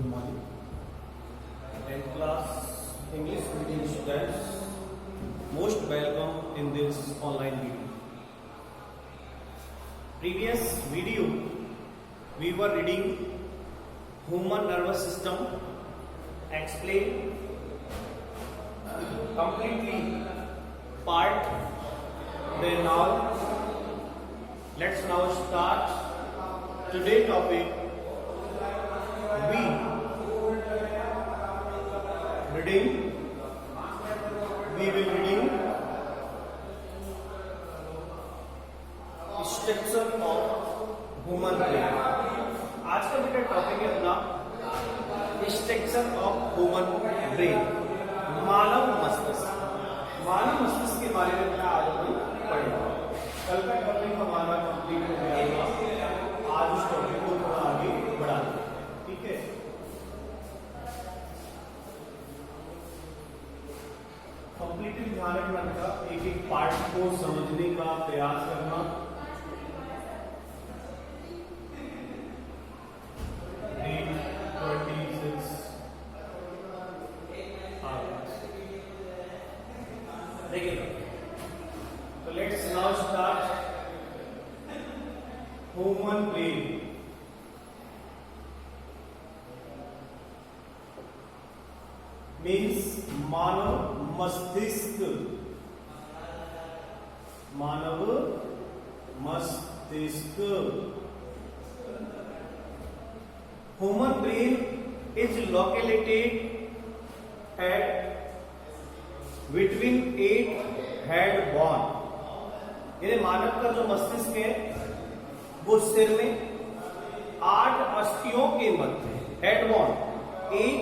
morning. 10th class English medium students, most welcome in this online video. Previous video we were reading human nervous system, explain completely part. Then now let's now start today's topic. We will reading structure of human brain. आज का बेटा topic है अपना structure of human brain, मानव मस्तिष्क. मानव मस्तिष्क के बारे में आज हम पढ़ेंगे. कल का टॉपिक हमारा कंप्लीट हो गया, आज उस टॉपिक को थोड़ा आगे बढ़ा दें. ठीक है, कंप्लीटली ध्यान रखना का, एक एक पार्ट को समझने का प्रयास करना. देखिए, तो let's now start human brain. Means मानव मस्तिष्क. मानव मस्तिष्क. Human brain is located at between 8 head bone. यानी मानव का जो मस्तिष्क है वो सिर में 8 अस्थियों के मध्य, head bone, 8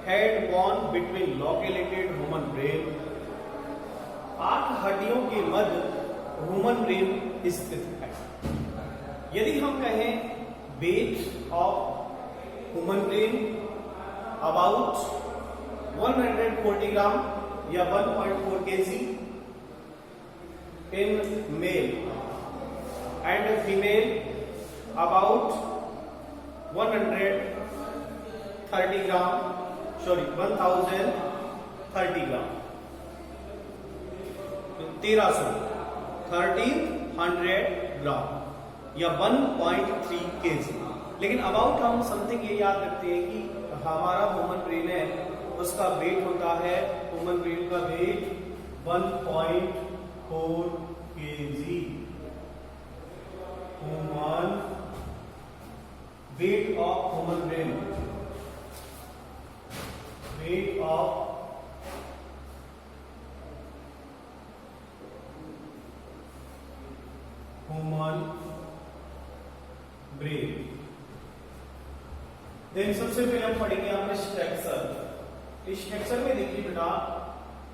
head bone between located human brain. 8 हड्डियों के मध्य ह्यूमन ब्रेन स्थित है. यदि हम कहें wait of human brain about 140 ग्राम या 1.4 kg in male and female about 1030 ग्राम 1330 ग्राम 1300 ग्राम या 1.3 kg. लेकिन अबाउट हम समथिंग ये याद रखते हैं कि हमारा ह्यूमन ब्रेन है, उसका वेट होता है, ह्यूमन ब्रेन का weight 1.4 kg. Human weight of human brain, weight of human brain. Then सबसे पहले हम पढ़ेंगे यहाँ पे स्ट्रक्चर. इस स्ट्रक्चर में देखिए बेटा,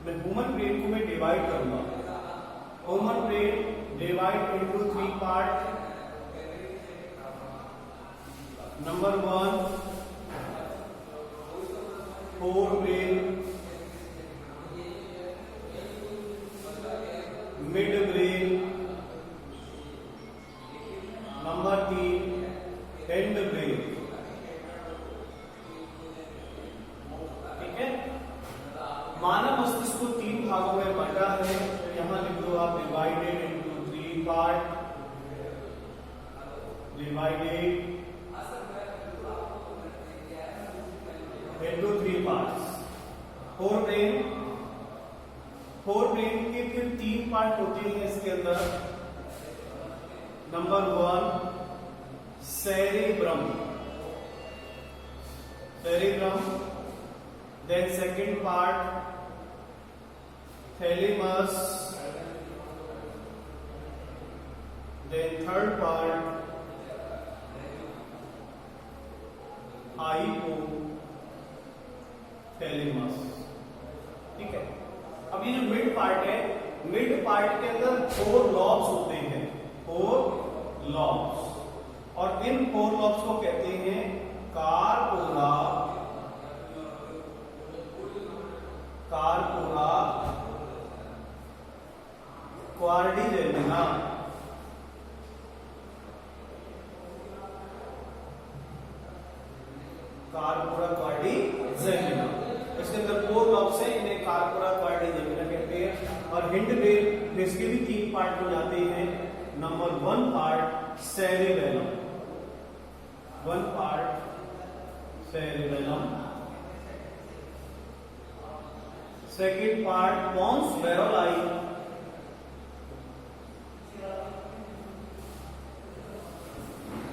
मैं ह्यूमन ब्रेन को मैं डिवाइड करूंगा. Human brain divide into 3 part. Number 1 fore brain, mid brain. Number 3 end brain. मानव मस्तिष्क को 3 भागों में बांटा है. यहां लिख दो आप, divided into 3 part. Divided into 3 parts. Fore brain. Fore brain के फिर 3 पार्ट होते हैं इसके अंदर. Number 1 cerebrum. Cerebrum. Then second part thalamus. Then third part hypothalamus. ठीक है. अब ये जो मिड पार्ट है, मिड पार्ट के अंदर 4 लॉब्स होते हैं. 4 लॉब्स, और इन 4 लॉब्स को कहते हैं corpora. Corpora quadrigemina. Corpora quadrigemina. इसके अंदर 4 लॉब्स हैं, इन्हें कार्पोरा क्वाड्रिजेमिना कहते हैं। और हिंड ब्रेन इसके भी 3 पार्ट हो जाते हैं। Number 1 part cerebellum, 1 part cerebellum, second part pons varolii,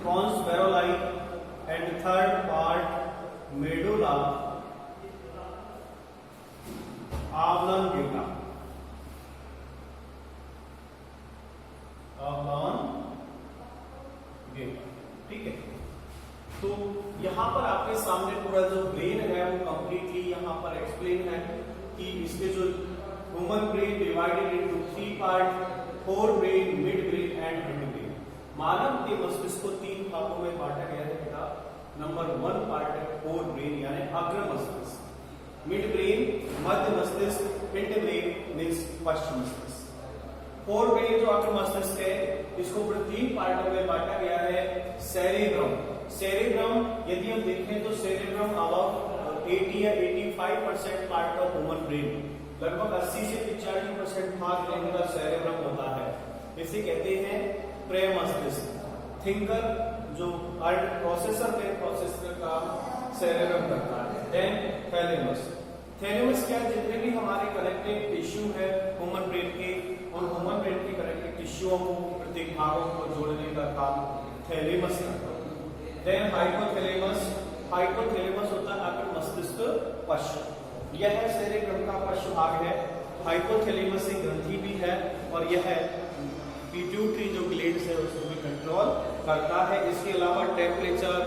pons varolii, and third part medulla oblongata, ठीक है। तो यहां पर आपके सामने पूरा जो ब्रेन है वो कंप्लीटली यहां पर एक्सप्लेन है कि इसके जो human brain divided into 3 part, fore brain, mid brain and hind brain. मानव के मस्तिष्क को 3 भागों में बांटा गया है बेटा। नंबर 1 पार्ट है फोर ब्रेन यानी अग्र मस्तिष्क, मिड ब्रेन मध्य मस्तिष्क, हिंड ब्रेन मीन्स पश्चिम मस्तिष्क। फोर ब्रेन जो अग्र मस्तिष्क है इसको पूरे 3 पार्टों में बांटा गया है। सेरेब्रम, सेरेब्रम यदि हम देखें तो सेरेब्रम अबाउट 80 या 85% पार्ट ऑफ ह्यूमन ब्रेन, लगभग 80 से 45% भाग लेने का सेरेब्रम होता है। इसे कहते हैं प्रे मस्तिष्क। थिंकर जो प्रोसेसर है, प्रोसेसर का सेरेब्रम करता है। देन थैलेमस, थैलेमस क्या है, जितने भी हमारे कनेक्टिव टिश्यू है ह्यूमन ब्रेन के, और ह्यूमन ब्रेन के कनेक्टिव टिश्यूओं को, प्रत्येक भागों को जोड़ने का काम थैलेमस करता है। देन हाइपोथैलेमस, हाइपोथैलेमस होता है आपके मस्तिष्क पश्च। यह है सेरेब्रम का पश्च भाग है। हाइपोथैलेमस से ग्रंथि भी है और यह पिट्यूटरी जो ग्लैंड्स है उसको भी कंट्रोल करता है। इसके अलावा टेम्परेचर,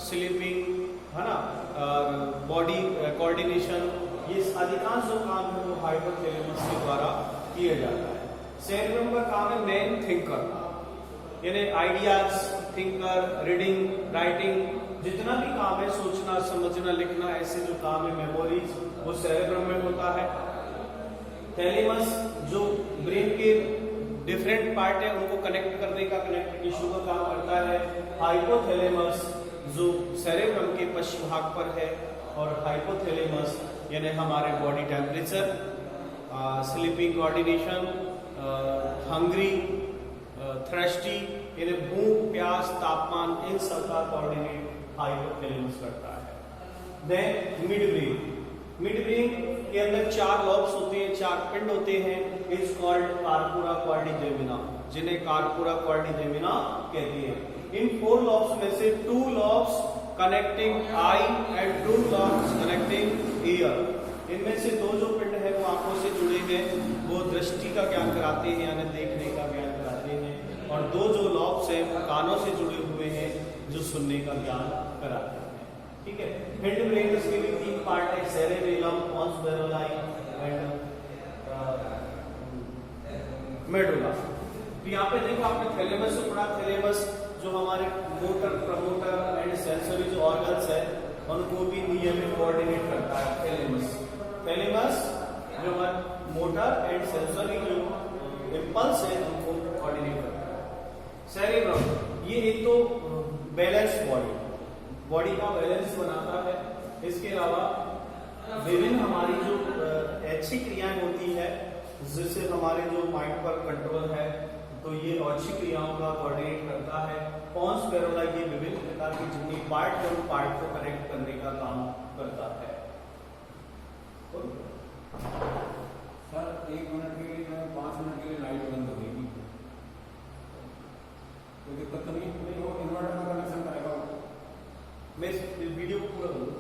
स्लीपिंग, है ना, बॉडी कोऑर्डिनेशन, ये अधिकांश जो काम है वो हाइपोथैलेमस के द्वारा किया जाता है। सेरेब्रम का काम है मेन थिंकर, यानी आइडियाज, थिंकर, रीडिंग, राइटिंग, जितना भी काम है सोचना, समझना, लिखना, ऐसे जो काम है मेमोरीज, वो सेरेब्रम में होता है। थैलेमस जो ब्रेन के डिफरेंट पार्ट है उनको कनेक्ट करने का, कनेक्टिव टिश्यू का काम करता है। हाइपोथैलेमस जो सेरेब्रम के पश्चिम भाग पर है, और हाइपोथैलेमस यानी हमारे body temperature, sleeping coordination, hungry, thirsty यानी भूख, प्यास, तापमान, इन सब का कोऑर्डिनेट हाइपोथैलेमस करता है। Then mid brain, mid brain के अंदर 4 लॉब्स होते हैं, 4 पिंड होते हैं। इज कॉल्ड कार्पोरा क्वाड्रिजेमिना, जिन्हें कार्पोरा क्वाड्रिजेमिना कहते हैं। इन 4 लॉब्स में से 2 lobes connecting I and 2 lobes connecting year. इनमें से 2 जो पिंड है वो आंखों से जुड़े हैं, वो दृष्टि का ज्ञान कराते हैं यानी देखने का ज्ञान कराते हैं, और 2 जो लॉब्स हैं वो कानों से जुड़े हुए हैं जो सुनने का ज्ञान कराते हैं। ठीक है। हिंड ब्रेन इसके भी 3 पार्ट है, cerebellum, pons varolii and medulla. तो यहाँ पे देखो आपने थैलेमस से पढ़ा, थैलेमस जो हमारे मोटर, प्रमोटर एंड सेंसरी जो ऑर्गन्स है उनको भी नियमित कोऑर्डिनेट करता है थैलेमस। थैलेमस जो हमारे मोटर एंड सेंसरी जो इंपल्स है उनको कोऑर्डिनेट करता है। सेरेब्रम ये एक तो बैलेंस बॉडी का बैलेंस बनाता है। इसके अलावा विभिन्न हमारी जो ऐच्छिक क्रियाएं होती है जिससे हमारे जो माइंड पर कंट्रोल है, तो ये ऐच्छिक क्रियाओं का कोऑर्डिनेट करता है। पोन्स वेरोलाई ये विभिन्न प्रकार की जितनी पार्ट है उन पार्ट को कनेक्ट करने का काम करता है। सर 1 मिनट के लिए 5 मिनट के लिए लाइट बंद हो गई, कोई दिक्कत तो नहीं? वो इन्वर्टर का कनेक्शन करेगा, मैं इस वीडियो को पूरा करूँ।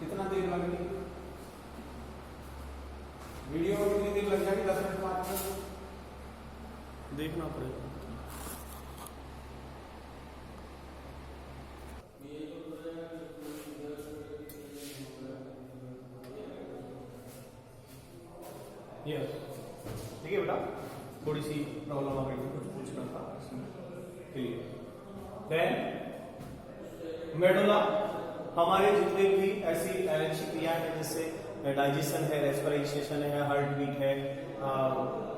कितना देर लगेगी वीडियो को? कितनी देर लग जाएगी? 10 मिनट 5 मिनट देखना पड़ेगा। ठीक है बेटा, थोड़ी सी प्रॉब्लम आ गई थी, कुछ पूछना था क्लियर। देन मेडुला, हमारे जितने भी ऐसी ऐच्छिक क्रियाएं हैं जैसे डाइजेशन है, रेस्पिरेशन है, हार्ट बीट है,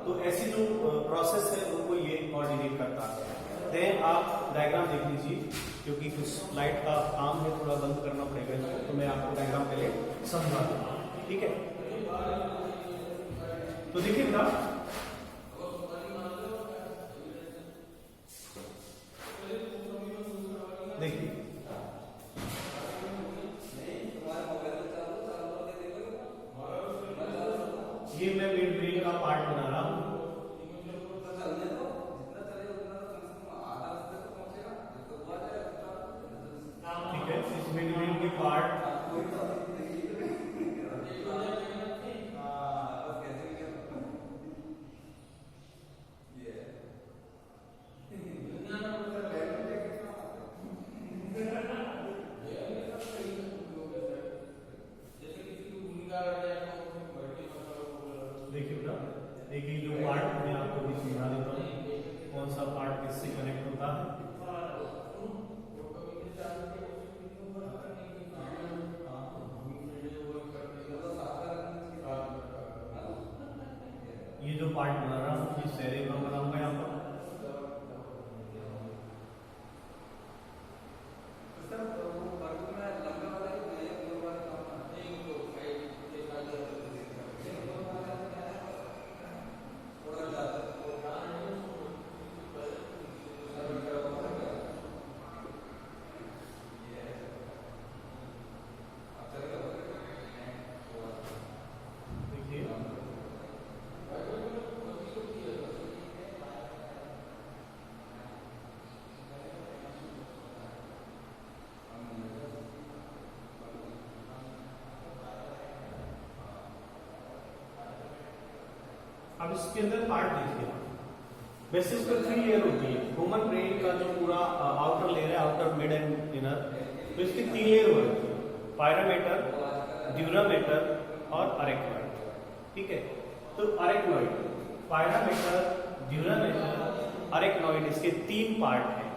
तो ऐसी जो प्रोसेस है उनको ये कोऑर्डिनेट करता है। देन आप डायग्राम देख लीजिए, क्योंकि कुछ लाइट का काम है, थोड़ा बंद करना पड़ेगा इसको, तो मैं आपको डायग्राम पहले समझा दूंगा, ठीक है। तो देखिए बेटा, देखिए ये मैं मेन ब्रेन का पार्ट बना रहा हूं, ठीक है। इस मेन ब्रेन के पार्ट देखिए बेटा, देखिए जो पार्ट मैं आपको भी समझा देता हूँ कौन सा पार्ट किससे कनेक्ट होता है। ये जो पार्ट बना रहा हूँ ये सेरेब्रम बनाऊंगा यहाँ पर, अब इसके अंदर पार्ट देखिए, वैसे इसमें 3 लेयर होती है। ह्यूमन ब्रेन का जो पूरा आउटर लेयर है, आउटर, मिड एंड इनर, तो इसकी 3 लेयर होती है, पायरामीटर, ड्यूरामीटर और अरेक्नॉइड, ठीक है। तो अरेक्नॉइड, पायरामीटर, ड्यूरामीटर, अरेक्नॉइड, इसके 3 पार्ट हैं।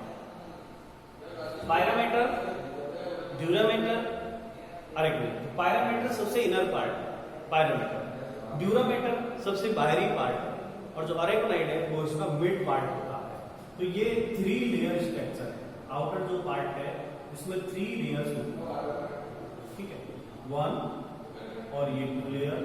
पायरामीटर, ड्यूरामीटर, अरेक्नॉइड। पायरामीटर सबसे इनर पार्ट, पायरामीटर, ड्यूरामीटर सबसे बाहरी पार्ट, और जो अरेक्नॉइड है वो इसका मिड पार्ट होता है। तो ये 3 लेयर स्ट्रक्चर है। आउटर जो पार्ट है इसमें 3 लेयर्स होती है, ठीक है। 1 और ये 2 लेयर,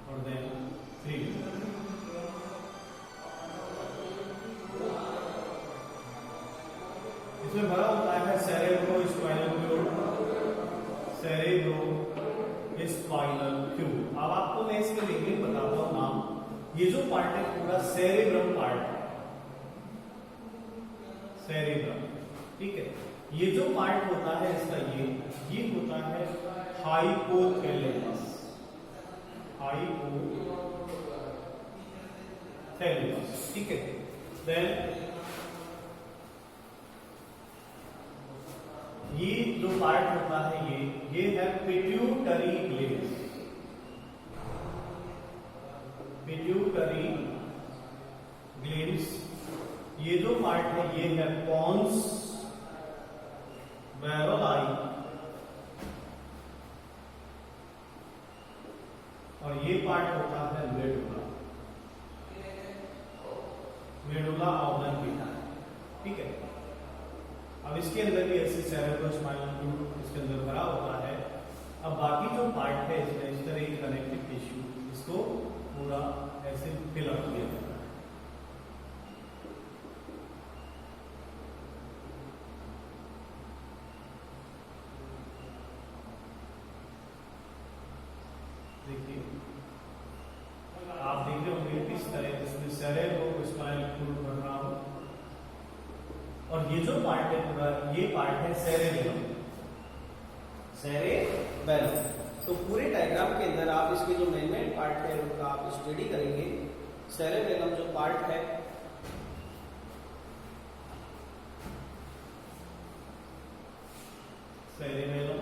और देन 3 लेयर। इसमें भरा होता है cerebro spinal fluid, cerebro spinal fluid. अब आपको मैं इसके लिंकिंग बताता हूं नाम। ये जो पार्ट है पूरा सेरेब्रम पार्ट है, सेरेब्रम, ठीक है। ये जो पार्ट होता है इसका ये होता है हाइपोथैलेमस, हाइपोथैलेमस, ठीक है। देन ये जो पार्ट होता है ये है पिट्यूटरी ग्लैंड, पिट्यूटरी ग्लैंड्स। ये जो पार्ट है ये है पोन्स बैरोलाई, और ये पार्ट होता है मेडुला, मेडुला ऑब्लिंगुटा, ठीक है। अब इसके अंदर भी ऐसे सेरेब्रोस्पाइनल फ्लूइड इसके अंदर भरा होता है। अब बाकी जो पार्ट है इसमें इस तरह की कनेक्टिव टिश्यू, इसको पूरा ऐसे फिल अप किया जाता है। देखिए आप देख रहे होंगे किस तरह इसमें सेरेब्रोस्पाइनल फ्लूइड भर रहा हो, और ये जो पार्ट है पूरा ये पार्ट है सेरेबेलम, सेरेबेलम। तो पूरे डायग्राम के अंदर आप इसके जो मेन पार्ट है उनका आप स्टडी करेंगे। सेरेबेलम जो पार्ट है सेरेबेलम,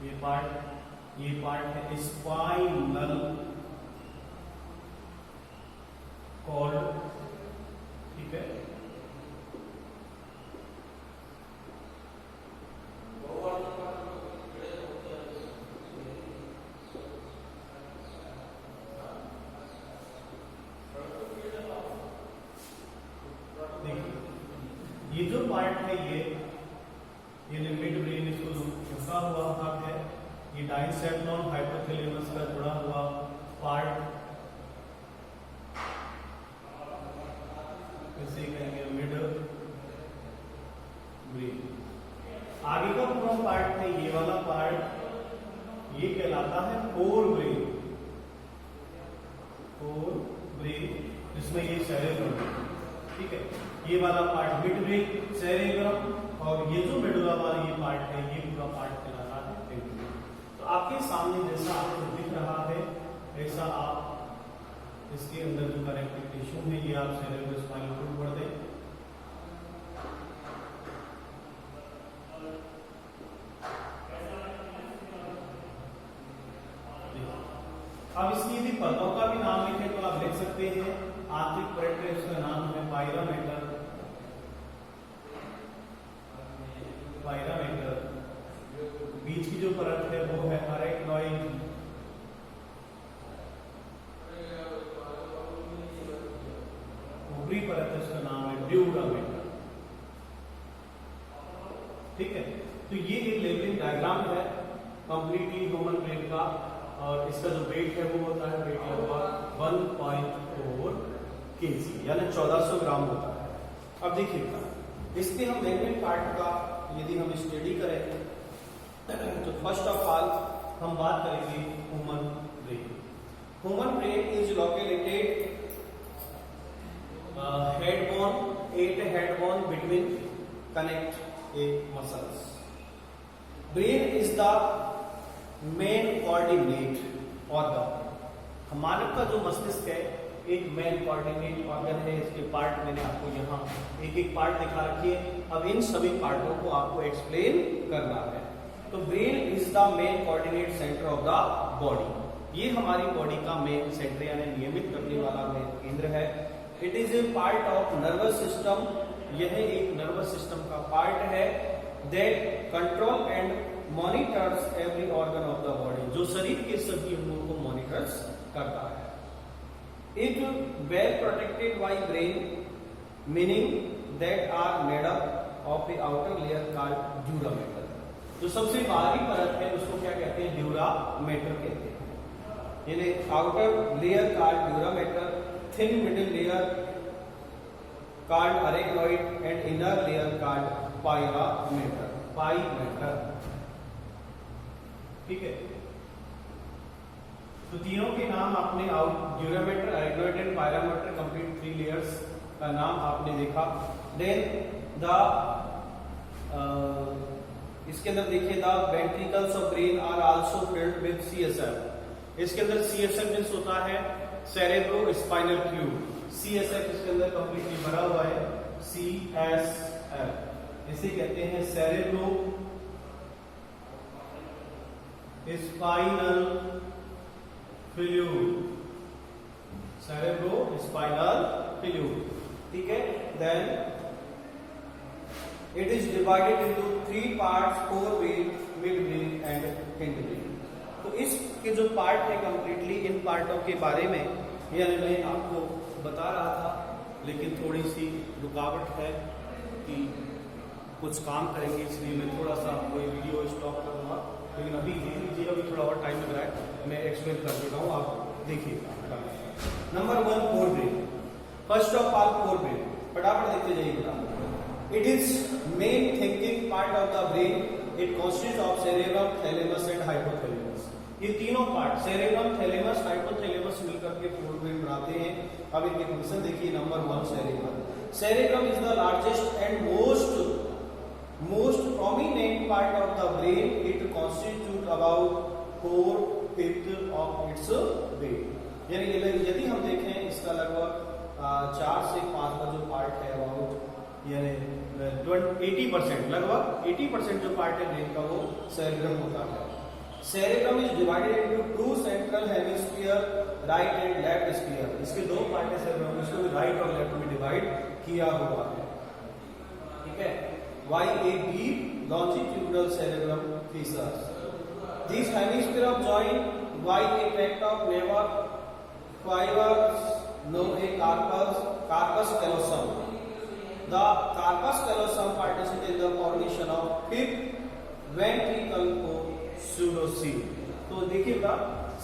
ये पार्ट है स्पाइनल कॉर्ड, ठीक है। ये डाइसेप्लॉन हाइपोथैलेमस का जुड़ा हुआ पार्ट, इसे कहेंगे मिड ब्रेन। आगे का पूरा पार्ट है ये वाला पार्ट, ये कहलाता है फोर ब्रेन। फोर ब्रेन जिसमें ये सेरेब्रम, ठीक है, ये वाला पार्ट मिड ब्रेन सेरेब्रम, और ये जो मेडुला वाला ये पार्ट है ये पूरा पार्ट कहलाता है टेंटिकुलर। तो आपके सामने जैसा आपको दिख रहा है ऐसा आप इसके अंदर जो कनेक्टिव टिश्यू है ये आप सेरेब्रल स्पाइनल फ्लूइड पढ़ दें। अब इसकी यदि परतों का भी नाम लिखें तो आप लिख सकते हैं आंतरिक परत है, इसका नाम है पायरामेटर। पायरामेटर। बीच की जो परत है वो है अरेक्नॉइड। ऊपरी परत है उसका नाम है ड्यूरामेटर। ठीक है, तो ये एक लेवलिंग डायग्राम है कंप्लीटली ह्यूमन ब्रेन का, और इसका जो वेट है वो होता है वेट लगभग 1.4 kg यानी 1400 ग्राम होता है। अब देखिएगा इसके हम मेन पार्ट का यदि हम स्टडी करें तो फर्स्ट ऑफ ऑल हम बात करेंगे human brain. Human brain is located head bone, 8 head bone between connect a muscles. Brain is the main coordinate organ. मानव का जो मस्तिष्क है एक मेन कोऑर्डिनेट ऑर्गन है। इसके पार्ट मैंने आपको यहाँ एक एक पार्ट दिखा रखी है। अब इन सभी पार्टों को आपको एक्सप्लेन करना है। तो brain is the main coordinate centre of the body. ये हमारी बॉडी का मेन सेंटर यानी नियमित करने वाला मेन केंद्र है। It is a part of nervous system. यह एक नर्वस सिस्टम का पार्ट है that control and monitors every organ of the body, जो शरीर के सभी अंगों को मॉनिटर्स करता है। It well protected by brain, meaning that are made up of a outer layer called dura mater. जो सबसे बाहरी परत है उसको क्या कहते हैं? ड्यूरामेटर कहते हैं। यानी outer layer called dura mater, thin middle layer called arachnoid and inner layer called pia mater. Pia mater, ठीक है। तो तीनों के नाम आपने dura mater, arachnoid and pia mater complete 3 layers का नाम आपने देखा। देन द इसके अंदर देखिए the ventricles of brain are also filled with CSF। इसके अंदर CSF मींस होता है सेरेब्रो स्पाइनल फ्लूइड। CSF इसके अंदर कंप्लीटली भरा हुआ है। CSF इसे कहते हैं cerebro spinal fluid. Cerebro spinal fluid, ठीक है। Then it is divided into 3 parts, fore brain, mid brain and hind brain. तो इसके जो पार्ट है कंप्लीटली इन पार्टों के बारे में यानी मैं आपको बता रहा था, लेकिन थोड़ी सी रुकावट है कि कुछ काम करेंगे इसलिए मैं थोड़ा सा आपको ये वीडियो स्टॉप करूंगा। लेकिन अभी देख लीजिए, अभी थोड़ा और टाइम लग रहा है, मैं एक्सप्लेन कर देता हूँ, आप देखिए। Number 1 fore brain. First of all fore brain, फटाफट देखते जाइए। It is main thinking part of the brain. It consist of cerebrum, thalamus and hypothalamus. ये तीनों पार्ट सेरेब्रम, थैलेमस, हाइपोथैलेमस मिलकर के फोर ब्रेन बनाते हैं। अब इनके फंक्शन देखिए। Number 1 cerebrum. Cerebrum is the largest and most prominent part of the brain. It constitutes about 4/5 of its weight। यानी यदि हम देखें इसका लगभग 4 से 5 का जो पार्ट है अबाउट यानी 80%, लगभग 80% जो पार्ट है ब्रेन का वो सेरेब्रम होता है। Cerebrum is divided into 2 central hemisphere, right and left sphere. इसके 2 पार्ट है सेरेब्रम, इसको भी राइट और लेफ्ट में डिवाइड किया हुआ है, ठीक है। Why a deep longitudinal cerebrum fissures? These hemispheres join by a tract of nerve fibers known as corpus callosum. The corpus callosum participates in the formation of fifth ventricle pseudocele. तो देखिएगा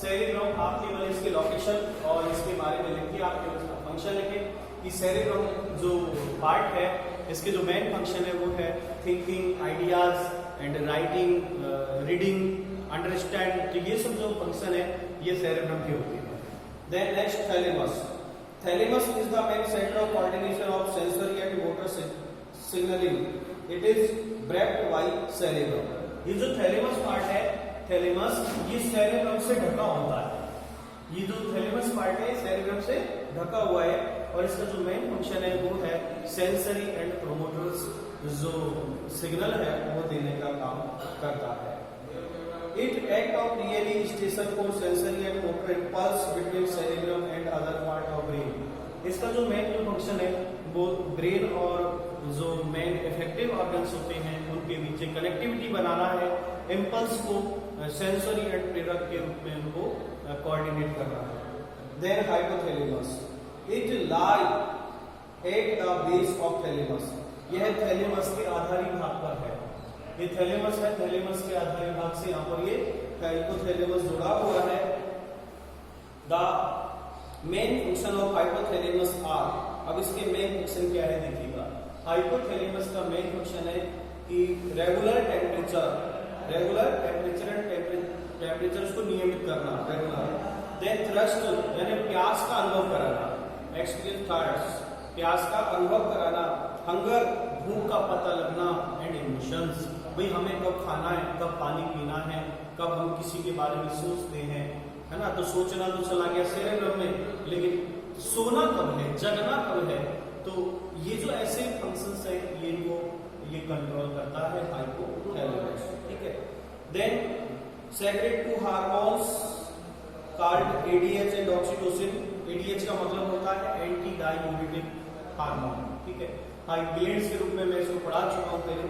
cerebrum आप केवल इसके location और इसके बारे में लिखिए, आप केवल इसका फंक्शन लिखिए कि सेरेब्रम जो पार्ट है इसके जो मेन फंक्शन है वो है thinking, ideas and writing, reading, understand. तो ये सब जो फंक्शन है ये सेरेब्रम के होते हैं। Then next thalamus. Thalamus is the main centre of coordination of sensory and motor signalling. It is braked by cerebrum. ये जो थैलेमस पार्ट है, थैलेमस ये सेरेब्रम से ढका होता है। ये जो थैलेमस पार्ट है सेरेब्रम से ढका हुआ है और इसका जो मेन फंक्शन है वो है सेंसरी एंड प्रोमोटर्स जो सिग्नल है वो देने का काम करता है। It act of really station for sensory and motor impulse between cerebrum and other part of brain। इसका जो मेन जो फंक्शन है वो ब्रेन और जो मेन इफेक्टिव ऑर्गन्स होते हैं उनके बीच कनेक्टिविटी बनाना है, इम्पल्स को सेंसरी एंड प्रेरक के रूप में उनको कोऑर्डिनेट करना है। Then hypothalamus. It lie at the base of thalamus. यह थैलेमस के आधारी भाग पर है। ये थैलेमस है, थैलेमस के आधारी भाग से यहाँ पर ये हाइपोथैलेमस जुड़ा हुआ है। The main function of hypothalamus are. अब इसके मेन फंक्शन क्या है देखिएगा। हाइपोथैलेमस का मेन फंक्शन है कि रेगुलर टेम्परेचर को नियमित करना, रेगुलर। देन थ्रस्ट यानी प्यास का अनुभव कराना, एक्सपीरियंस थर्स्ट प्यास का अनुभव कराना, हंगर भूख का पता लगना एंड इमोशंस भाई हमें कब खाना है, कब पानी पीना है, कब हम किसी के बारे में सोचते हैं, है ना। तो सोचना तो चला गया सेरेब्रम में, लेकिन सोना कब है, जगना कब है, तो ये जो ऐसे फंक्शंस है ये कंट्रोल करता है हाइपोथैलेमस। ठीक है। Then secrete two hormones called ADH and oxytocin. ADH का मतलब होता है एंटी डाययूरेटिक हार्मोन। ठीक है। ग्लैंड्स के रूप में मैं इसको पढ़ा चुका हूँ पहले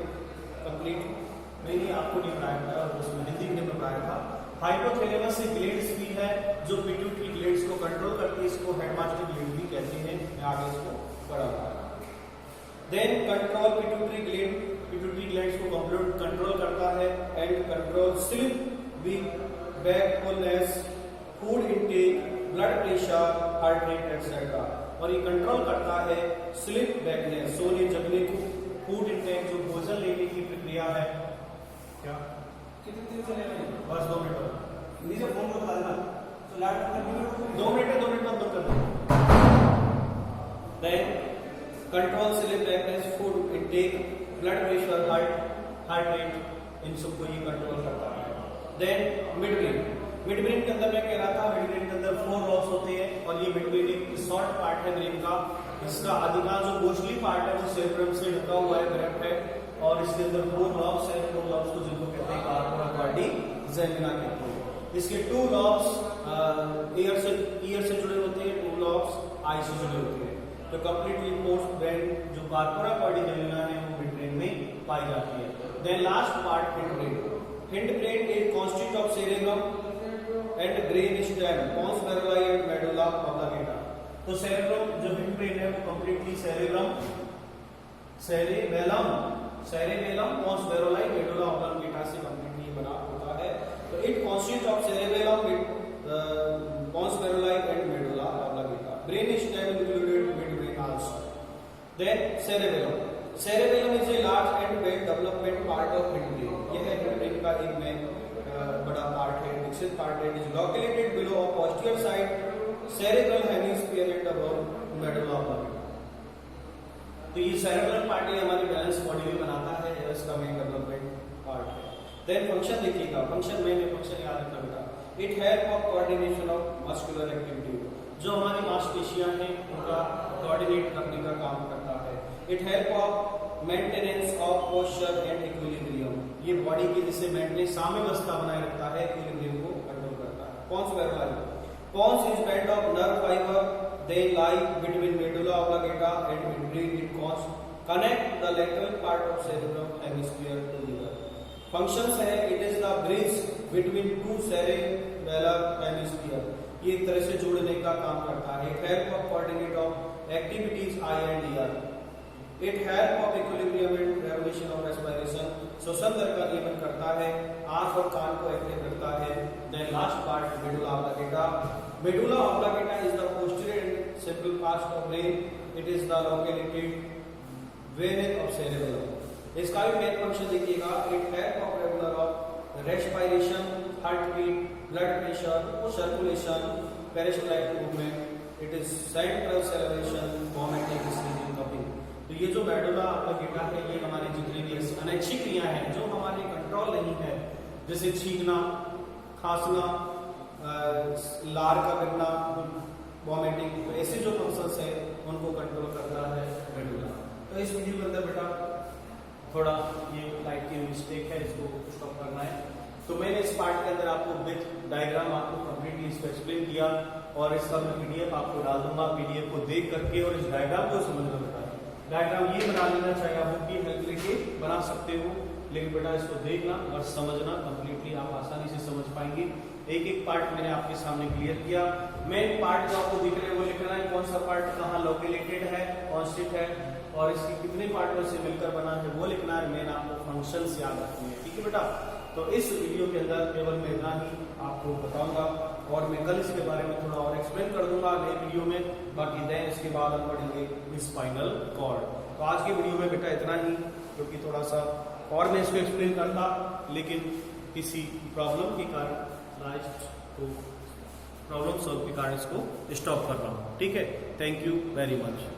कंप्लीट। मैंने आपको नहीं पढ़ाया था, उसमें हिंदी में पढ़ाया था। हाइपोथैलेमस से ग्लैंड्स भी है जो पिट्यूटरी ग्लैंड्स को कंट्रोल करती है, इसको हेडमास्टर ग्लैंड भी कहते हैं। मैं आगे इसको पढ़ाऊंगा। देन कंट्रोल पिट्यूटरी ग्लैंड्स को कंट्रोल करता है and control sleep, wakefulness, food intake, blood pressure, heart rate etcetera. और ये कंट्रोल करता है स्लीप, वेकनेस, सोने जगने को, फूड इनटेक जो भोजन लेने की प्रक्रिया है। क्या कितने देर से लेना है? बस 2 मिनट नीचे फोन को डालना तो लाइट 2 मिनट बाद बंद कर दो। Then control sleep, wakeness, food intake, blood pressure, heart rate, इन सबको ये कंट्रोल करता है। देन मिड ब्रेन के अंदर मैं कह रहा था मिड ब्रेन के अंदर 4 लॉब्स होते हैं और ये मिड ब्रेन एक शॉर्ट पार्ट है ब्रेन का। इसका अधिकांश जो गोशली पार्ट है वो सेरेब्रम से ढका हुआ है, ग्रेप्ट है, और इसके अंदर 4 लॉब्स है। 4 लॉब्स को जिनको कहते हैं कार्पोरा क्वाड्रिजेमिना कहते हैं। इसके 2 लॉब्स ईयर से जुड़े होते हैं, 2 लॉब्स आई से जुड़े होते हैं। तो कंप्लीटली पोस्ट ब्रेन जो कार्पोरा क्वाड्रिजेमिना है वो मिड ब्रेन में पाई जाती है। Then last part hind brain. Hind brain is constitute of cerebrum and brain stem, pons varii and medulla oblongata. तो सेरेब्रम जो हिंड ब्रेन है वो completely cerebrum, pons varii, medulla oblongata से कंप्लीटली बना होता है। तो it constitute of cerebrum with pons varii and medulla oblongata. Brain stem included mid brain also. Then cerebellum is a large and well development part of hind brain. यह hind brain का एक main बड़ा part है, विकसित part है। Is located below of posterior side cerebral hemisphere and above medulla oblongata. तो ये cerebral part है हमारी बैलेंस बॉडी में बनाता है, इसका मेन डेवलपमेंट पार्ट है। देन फंक्शन देखिएगा, फंक्शन याद रखना बेटा। It help of coordination of muscular activity. जो हमारी मांसपेशियां हैं उनका कोऑर्डिनेट करने का काम करता है। It help of maintenance of posture and equilibrium. ये बॉडी की जैसे मेंटेनेंस साम्यावस्था बनाए रखता है, इक्विलिब्रियम को कंट्रोल करता है। pons varii, pons is made of nerve fiber, they lie between medulla oblongata and midbrain. It connect the lateral part of cerebral hemisphere to the other. Functions है, it is the bridge between 2 cerebellar hemisphere। ये एक तरह से जोड़ने का काम करता है। It help of coordinate of activities eye and ear। It help of equilibrium and regulation of respiration, श्वसन दर का नियमन करता है, आंख और कान को एक्टिव करता है। Then last part medulla oblongata. Medulla oblongata is the posterior and central part of brain, it is the located vein of cerebrum. इसका भी मेन फंक्शन देखिएगा, it help of regular of respiration, heart beat, blood pressure, circulation, peristaltic movement, it is central celebration, vomiting, sneezing, coughing. तो ये जो medulla ऑब्लिंगेटा है ये हमारी जितनी भी अनैच्छिक क्रियाएं हैं जो हमारे कंट्रोल नहीं है, जैसे छींकना, खांसना, लार का गिरना, वॉमिटिंग, तो ऐसे जो फंक्शंस है उनको कंट्रोल करता है मेडुला। तो इस वीडियो के अंदर बेटा थोड़ा ये लाइट की मिस्टेक है, इसको स्टॉप करना है। तो मैंने इस पार्ट के अंदर आपको विथ डायग्राम आपको कंप्लीटली इसको एक्सप्लेन किया और इसका मैं पीडीएफ आपको डाल दूंगा। पीडीएफ को देख करके और इस डायग्राम को समझना बेटा, डायग्राम ये बना लेना चाहिए, आप बुक की हेल्प लेके बना सकते हो, लेकिन बेटा इसको देखना और समझना, कंप्लीटली आप आसानी से समझ पाएंगे। एक एक पार्ट मैंने आपके सामने क्लियर किया। मेन पार्ट जो आपको दिख रहे हैं वो लिखना है, कौन सा पार्ट कहाँ लोकेटेड है, कौन स्थित है और इसकी कितने पार्टों से मिलकर बना है वो लिखना है। मेन आपको फंक्शंस याद रखने हैं, ठीक है बेटा। तो इस वीडियो के अंदर केवल मैं इतना ही आपको बताऊंगा और मैं कल इसके बारे में थोड़ा और एक्सप्लेन कर दूंगा नए वीडियो में। बाकी देन इसके बाद हम पढ़ेंगे स्पाइनल कॉर्ड। तो आज की वीडियो में बेटा इतना ही, क्योंकि थोड़ा सा और मैं इसको एक्सप्लेन करता लेकिन किसी प्रॉब्लम के कारण लास्ट को प्रॉब्लम सॉल्व के कारण इसको स्टॉप कर रहा हूँ, ठीक है। Thank you very much.